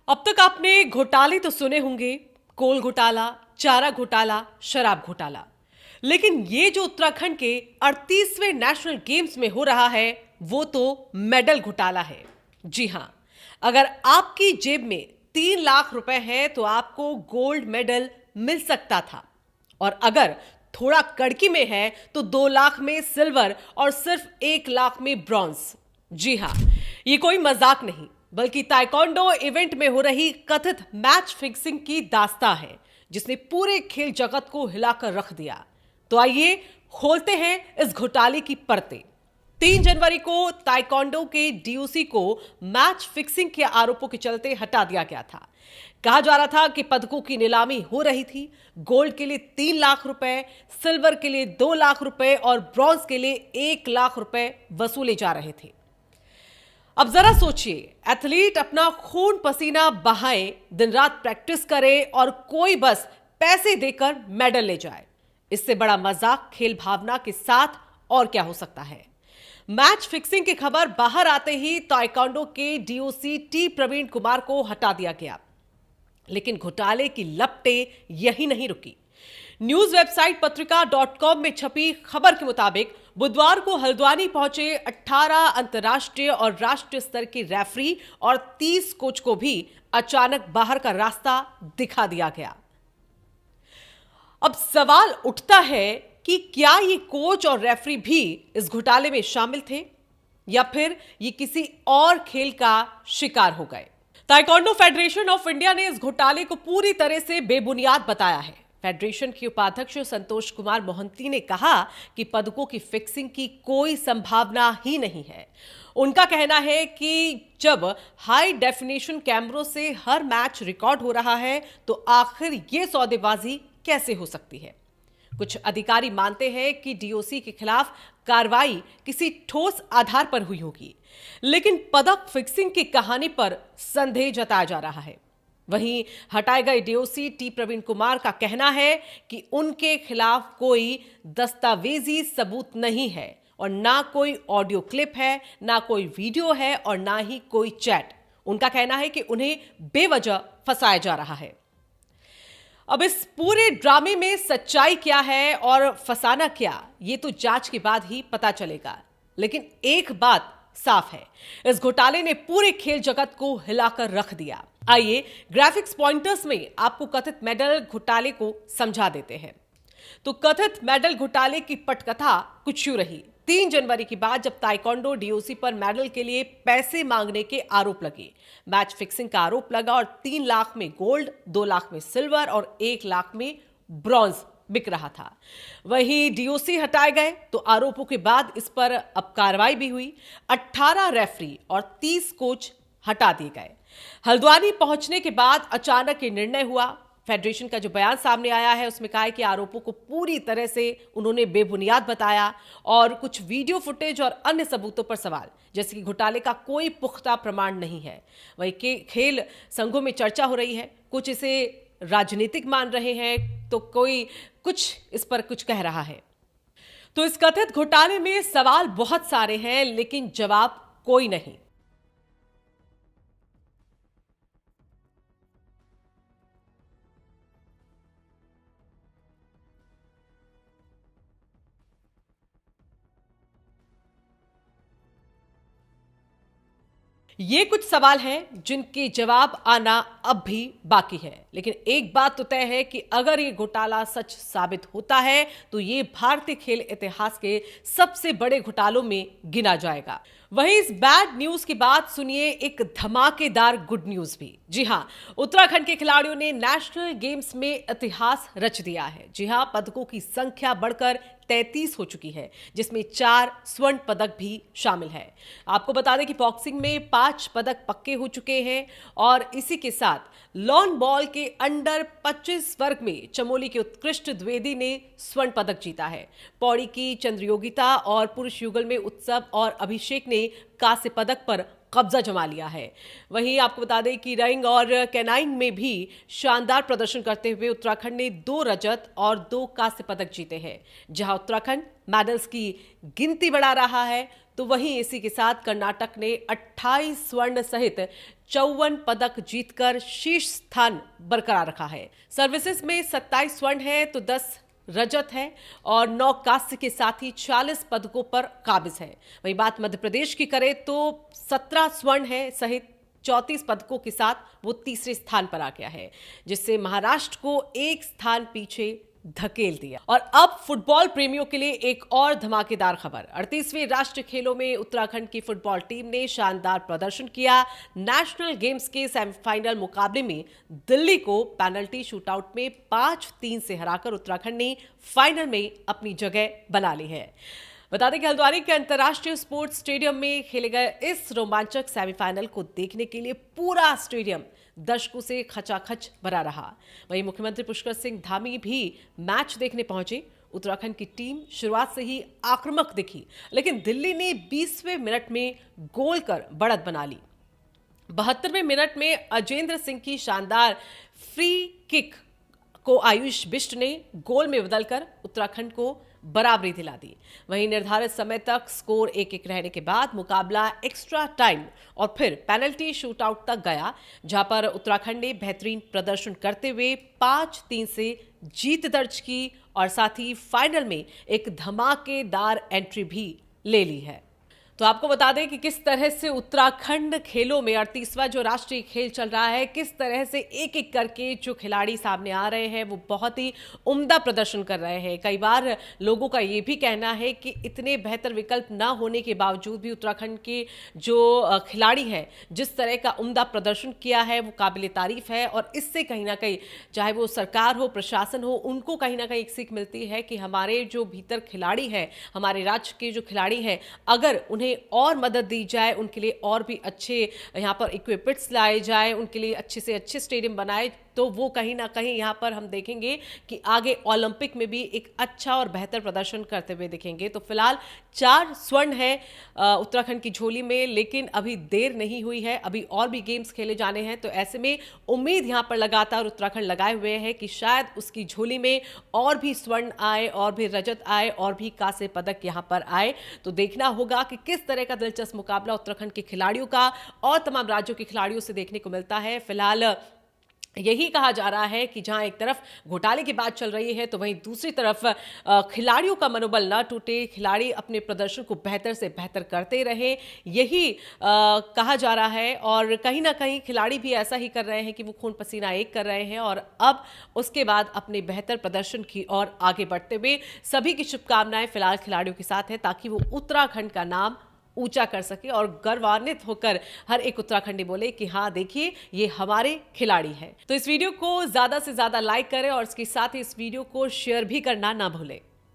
अब तक आपने घोटाले तो सुने होंगे, कोल घोटाला, चारा घोटाला, शराब घोटाला। लेकिन ये जो उत्तराखंड के 38वें नेशनल गेम्स में हो रहा है वो तो मेडल घोटाला है। जी हां, अगर आपकी जेब में 3 लाख रुपए है तो आपको गोल्ड मेडल मिल सकता था, और अगर थोड़ा कड़की में है तो 2 लाख में सिल्वर और सिर्फ 1 लाख में ब्रॉन्ज। जी हां, ये कोई मजाक नहीं बल्कि ताइक्वांडो इवेंट में हो रही कथित मैच फिक्सिंग की दास्तां है, जिसने पूरे खेल जगत को हिलाकर रख दिया। तो आइए खोलते हैं इस घोटाले की परतें। 3 जनवरी को ताइक्वांडो के डीओसी को मैच फिक्सिंग के आरोपों के चलते हटा दिया गया था। कहा जा रहा था कि पदकों की नीलामी हो रही थी। गोल्ड के लिए 3 लाख रुपए, सिल्वर के लिए 2 लाख रुपए और ब्रॉन्ज के लिए 1 लाख रुपए वसूले जा रहे थे। अब जरा सोचिए, एथलीट अपना खून पसीना बहाए, दिन रात प्रैक्टिस करे और कोई बस पैसे देकर मेडल ले जाए। इससे बड़ा मजाक खेल भावना के साथ और क्या हो सकता है। मैच फिक्सिंग की खबर बाहर आते ही ताइक्वांडो के डीओसी टी प्रवीण कुमार को हटा दिया गया। लेकिन घोटाले की लपटें यही नहीं रुकी। न्यूज वेबसाइट पत्रिका.com में छपी खबर के मुताबिक बुधवार को हल्द्वानी पहुंचे 18 अंतर्राष्ट्रीय और राष्ट्रीय स्तर के रेफरी और 30 कोच को भी अचानक बाहर का रास्ता दिखा दिया गया। अब सवाल उठता है कि क्या ये कोच और रेफरी भी इस घोटाले में शामिल थे या फिर ये किसी और खेल का शिकार हो गए। ताइक्वांडो फेडरेशन ऑफ इंडिया ने इस घोटाले को पूरी तरह से बेबुनियाद बताया है। फेडरेशन के उपाध्यक्ष संतोष कुमार मोहंती ने कहा कि पदकों की फिक्सिंग की कोई संभावना ही नहीं है। उनका कहना है कि जब हाई डेफिनेशन कैमरों से हर मैच रिकॉर्ड हो रहा है तो आखिर ये सौदेबाजी कैसे हो सकती है। कुछ अधिकारी मानते हैं कि डीओसी के खिलाफ कार्रवाई किसी ठोस आधार पर हुई होगी, लेकिन पदक फिक्सिंग की कहानी पर संदेह जताया जा रहा है। वहीं हटाए गए डीओसी टी प्रवीण कुमार का कहना है कि उनके खिलाफ कोई दस्तावेजी सबूत नहीं है और ना कोई ऑडियो क्लिप है, ना कोई वीडियो है और ना ही कोई चैट। उनका कहना है कि उन्हें बेवजह फंसाया जा रहा है। अब इस पूरे ड्रामे में सच्चाई क्या है और फसाना क्या, ये तो जांच के बाद ही पता चलेगा। लेकिन एक बात साफ है, इस घोटाले ने पूरे खेल जगत को हिलाकर रख दिया। आइए ग्राफिक्स पॉइंटर्स में आपको कथित मेडल घोटाले को समझा देते हैं। तो कथित मेडल घोटाले की पटकथा कुछ यूं रही। 3 जनवरी के बाद जब ताइक्वांडो डीओसी पर मेडल के लिए पैसे मांगने के आरोप लगे, मैच फिक्सिंग का आरोप लगा और 3 लाख में गोल्ड, 2 लाख में सिल्वर और 1 लाख में ब्रॉन्ज बिक रहा था। वहीं डीओसी हटाए गए तो आरोपों के बाद इस पर अब कार्रवाई भी हुई। 18 रेफरी और 30 कोच हटा दिए गए। हल्द्वानी पहुंचने के बाद अचानक ये निर्णय हुआ। फेडरेशन का जो बयान सामने आया है उसमें कहा है कि आरोपों को पूरी तरह से उन्होंने बेबुनियाद बताया और कुछ वीडियो फुटेज और अन्य सबूतों पर सवाल, जैसे कि घोटाले का कोई पुख्ता प्रमाण नहीं है। वहीं खेल संघों में चर्चा हो रही है, कुछ इसे राजनीतिक मान रहे हैं तो कोई कुछ इस पर कुछ कह रहा है। तो इस कथित घोटाले में सवाल बहुत सारे हैं लेकिन जवाब कोई नहीं। ये कुछ सवाल हैं जिनके जवाब आना अब भी बाकी है। लेकिन एक बात तो तय है कि अगर ये घोटाला सच साबित होता है तो ये भारतीय खेल इतिहास के सबसे बड़े घोटालों में गिना जाएगा। वहीं इस बैड न्यूज के बाद सुनिए एक धमाकेदार गुड न्यूज भी। जी हां, उत्तराखंड के खिलाड़ियों ने नेशनल गेम्स में इतिहास रच दिया है। जी हां, पदकों की संख्या बढ़कर 33 हो चुकी है, जिसमें 4 स्वर्ण पदक भी शामिल है। आपको बता दें कि बॉक्सिंग में 5 पदक पक्के हो चुके हैं और इसी के साथ लॉन बॉल के अंडर 25 वर्ग में चमोली के उत्कृष्ट द्विवेदी ने स्वर्ण पदक जीता है। पौड़ी की चंद्रयोगिता और पुरुष युगल में उत्सव और अभिषेक ने कांस्य पदक पर कब्जा जमा लिया है। वहीं आपको बता दें कि रनिंग और कैनाइन में भी शानदार प्रदर्शन करते हुए उत्तराखंड ने 2 रजत और 2 कांस्य पदक जीते हैं। जहां उत्तराखंड मेडल्स की गिनती बढ़ा रहा है तो वहीं इसी के साथ कर्नाटक ने 28 स्वर्ण सहित 54 पदक जीतकर शीर्ष स्थान बरकरार रखा है। सर्विसेज में 27 स्वर्ण है तो 10 रजत है और 9 कांस्य के साथ ही 40 पदकों पर काबिज है। वहीं बात मध्य प्रदेश की करें तो 17 स्वर्ण है सहित 34 पदकों के साथ वो तीसरे स्थान पर आ गया है, जिससे महाराष्ट्र को एक स्थान पीछे धकेल दिया। और अब फुटबॉल प्रेमियों के लिए एक और धमाकेदार खबर। 38वें राष्ट्रीय खेलों में उत्तराखंड की फुटबॉल टीम ने शानदार प्रदर्शन किया। नेशनल गेम्स के सेमीफाइनल मुकाबले में दिल्ली को पेनल्टी शूटआउट में 5-3 से हराकर उत्तराखंड ने फाइनल में अपनी जगह बना ली है। बता दें कि हल्द्वानी के अंतर्राष्ट्रीय स्पोर्ट्स स्टेडियम में खेले गए इस रोमांचक सेमीफाइनल को देखने के लिए पूरा स्टेडियम दर्शकों से खचाखच भरा रहा। वहीं मुख्यमंत्री पुष्कर सिंह धामी भी मैच देखने पहुंचे। उत्तराखंड की टीम शुरुआत से ही आक्रामक दिखी, लेकिन दिल्ली ने 20वें मिनट में गोल कर बढ़त बना ली। 72वें मिनट में अजेंद्र सिंह की शानदार फ्री किक को आयुष बिष्ट ने गोल में बदलकर उत्तराखंड को बराबरी दिला दी। वहीं निर्धारित समय तक स्कोर 1-1 रहने के बाद मुकाबला एक्स्ट्रा टाइम और फिर पेनल्टी शूटआउट तक गया, जहां पर उत्तराखंड ने बेहतरीन प्रदर्शन करते हुए 5-3 से जीत दर्ज की और साथ ही फाइनल में एक धमाकेदार एंट्री भी ले ली है। तो आपको बता दें कि किस तरह से उत्तराखंड खेलों में 38वां जो राष्ट्रीय खेल चल रहा है, किस तरह से एक एक करके जो खिलाड़ी सामने आ रहे हैं वो बहुत ही उम्दा प्रदर्शन कर रहे हैं। कई बार लोगों का ये भी कहना है कि इतने बेहतर विकल्प ना होने के बावजूद भी उत्तराखंड के जो खिलाड़ी हैं जिस तरह का उम्दा प्रदर्शन किया है वो काबिल तारीफ है। और इससे कहीं ना कहीं चाहे वो सरकार हो, प्रशासन हो, उनको कहीं ना कहीं एक सीख मिलती है कि हमारे जो भीतर खिलाड़ी हैं, हमारे राज्य के जो खिलाड़ी हैं, अगर उन्हें और मदद दी जाए, उनके लिए और भी अच्छे यहाँ पर इक्विपमेंट्स लाए जाए, उनके लिए अच्छे से अच्छे स्टेडियम बनाए, तो वो कहीं ना कहीं यहाँ पर हम देखेंगे कि आगे ओलंपिक में भी एक अच्छा और बेहतर प्रदर्शन करते हुए दिखेंगे। तो फिलहाल 4 स्वर्ण है उत्तराखंड की झोली में, लेकिन अभी देर नहीं हुई है, अभी और भी गेम्स खेले जाने हैं। तो ऐसे में उम्मीद यहाँ पर लगातार उत्तराखंड लगाए हुए है कि शायद उसकी झोली में और भी स्वर्ण आए, और भी रजत आए, और भी कांस्य पदक यहाँ पर आए। तो देखना होगा कि किस तरह का दिलचस्प मुकाबला उत्तराखंड के खिलाड़ियों का और तमाम राज्यों के खिलाड़ियों से देखने को मिलता है। फिलहाल यही कहा जा रहा है कि जहां एक तरफ घोटाले की बात चल रही है तो वहीं दूसरी तरफ खिलाड़ियों का मनोबल न टूटे, खिलाड़ी अपने प्रदर्शन को बेहतर से बेहतर करते रहे, यही कहा जा रहा है। और कहीं ना कहीं खिलाड़ी भी ऐसा ही कर रहे हैं कि वो खून पसीना एक कर रहे हैं और अब उसके बाद अपने बेहतर प्रदर्शन की ओर आगे बढ़ते हुए सभी की शुभकामनाएं फिलहाल खिलाड़ियों के साथ है, ताकि वो उत्तराखंड का नाम ऊंचा कर सके और गर्वान्वित होकर हर एक उत्तराखंडी बोले कि हाँ देखिए ये हमारे खिलाड़ी हैं। तो इस वीडियो को ज्यादा से ज्यादा लाइक करें और इसके साथ ही इस वीडियो को शेयर भी करना ना भूलें।